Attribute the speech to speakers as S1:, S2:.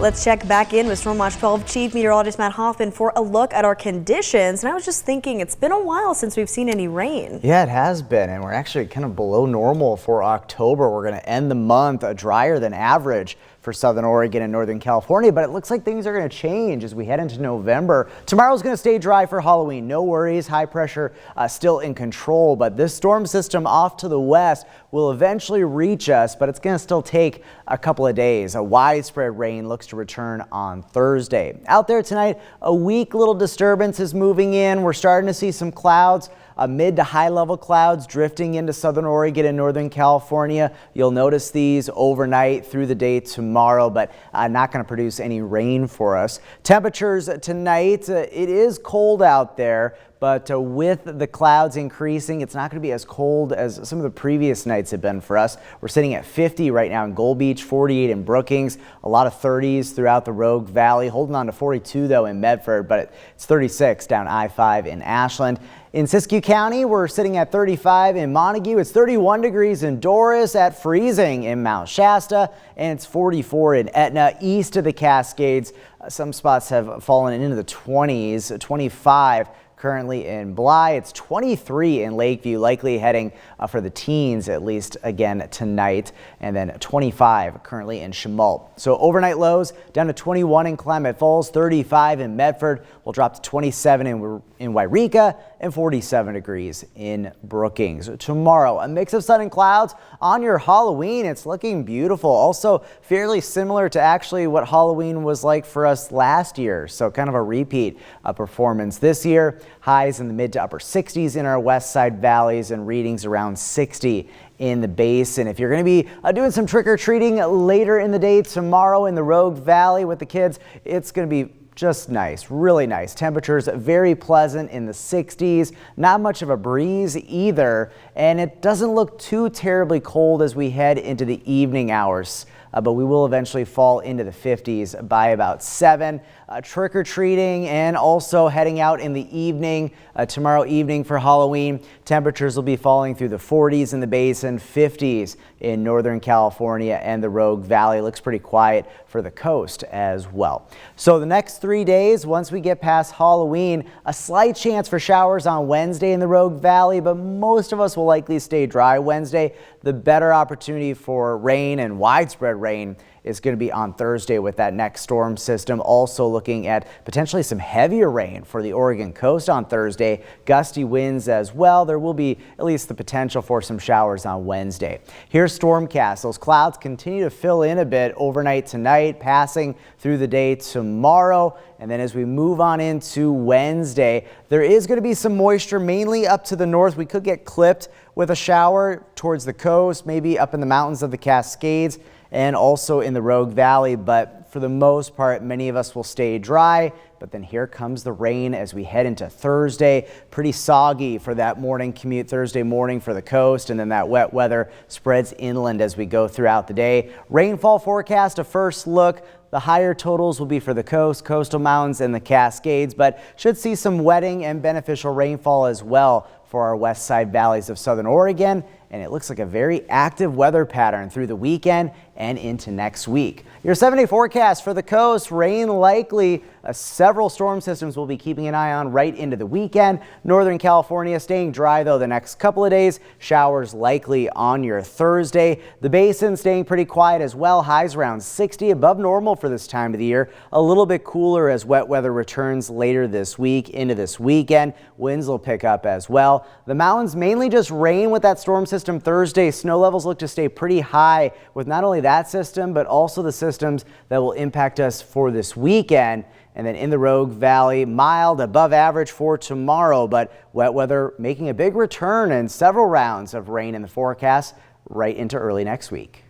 S1: Let's check back in with Storm Watch 12 Chief Meteorologist Matt Hoffman for a look at our conditions. And I was just thinking, it's been a while since we've seen any rain.
S2: Yeah, it has been, and we're actually kind of below normal for October. We're going to end the month drier than average for southern Oregon and northern California, but it looks like things are going to change as we head into November. Tomorrow's going to stay dry for Halloween. No worries, high pressure still in control, but this storm system off to the west will eventually reach us, but it's going to still take a couple of days. A widespread rain looks to return on Thursday. Out there tonight, a weak little disturbance is moving in. We're starting to see some clouds. Mid to high level clouds drifting into southern Oregon and northern California. You'll notice these overnight through the day tomorrow, but not going to produce any rain for us. Temperatures tonight, it is cold out there, but with the clouds increasing, it's not going to be as cold as some of the previous nights have been for us. We're sitting at 50 right now in Gold Beach, 48 in Brookings, a lot of 30s throughout the Rogue Valley, holding on to 42 though in Medford, but it's 36 down I-5 in Ashland. In Siskiyou County, we're sitting at 35 in Montague. It's 31 degrees in Doris, at freezing in Mount Shasta, and it's 44 in Etna, east of the Cascades. Some spots have fallen into the 20s, 25 currently in Bly. It's 23 in Lakeview, likely heading for the teens at least again tonight, and then 25 currently in Chemult. So overnight lows down to 21 in Klamath Falls, 35 in Medford. We'll drop to 27 in Wairika and 47 degrees in Brookings. Tomorrow, a mix of sun and clouds on your Halloween. It's looking beautiful. Also fairly similar to actually what Halloween was like for us last year. So kind of a repeat performance this year. Highs in the mid to upper 60s in our west side valleys and readings around 60 in the basin. If you're going to be doing some trick-or-treating later in the day tomorrow in the Rogue Valley with the kids, it's going to be just nice, really nice. Temperatures very pleasant in the 60s, not much of a breeze either, and it doesn't look too terribly cold as we head into the evening hours. But we will eventually fall into the 50s by about 7. Trick-or-treating and also heading out in the evening, tomorrow evening for Halloween. Temperatures will be falling through the 40s in the basin, 50s in northern California and the Rogue Valley. Looks pretty quiet for the coast as well. So the next 3 days, once we get past Halloween, a slight chance for showers on Wednesday in the Rogue Valley, but most of us will likely stay dry Wednesday. The better opportunity for rain and widespread rain is going to be on Thursday with that next storm system. Also looking at potentially some heavier rain for the Oregon coast on Thursday. Gusty winds as well. There will be at least the potential for some showers on Wednesday. Here's Stormcast. Those clouds continue to fill in a bit overnight tonight, passing through the day tomorrow. And then as we move on into Wednesday, there is going to be some moisture mainly up to the north. We could get clipped with a shower towards the coast, maybe up in the mountains of the Cascades and also in the Rogue Valley, but for the most part, many of us will stay dry. But then here comes the rain as we head into Thursday. Pretty soggy for that morning commute Thursday morning for the coast, and then that wet weather spreads inland as we go throughout the day. Rainfall forecast, a first look. The higher totals will be for the coast, coastal mountains, and the Cascades, but should see some wetting and beneficial rainfall as well for our west side valleys of southern Oregon. And it looks like a very active weather pattern through the weekend and into next week. Your 7-day forecast for the coast, rain likely. Several storm systems will be keeping an eye on right into the weekend. Northern California staying dry though the next couple of days. Showers likely on your Thursday. The basin staying pretty quiet as well. Highs around 60, above normal for this time of the year. A little bit cooler as wet weather returns later this week into this weekend. Winds will pick up as well. The mountains mainly just rain with that storm system Thursday. Snow levels look to stay pretty high with not only that system, but also the systems that will impact us for this weekend. And then in the Rogue Valley, mild above average for tomorrow, but wet weather making a big return and several rounds of rain in the forecast right into early next week.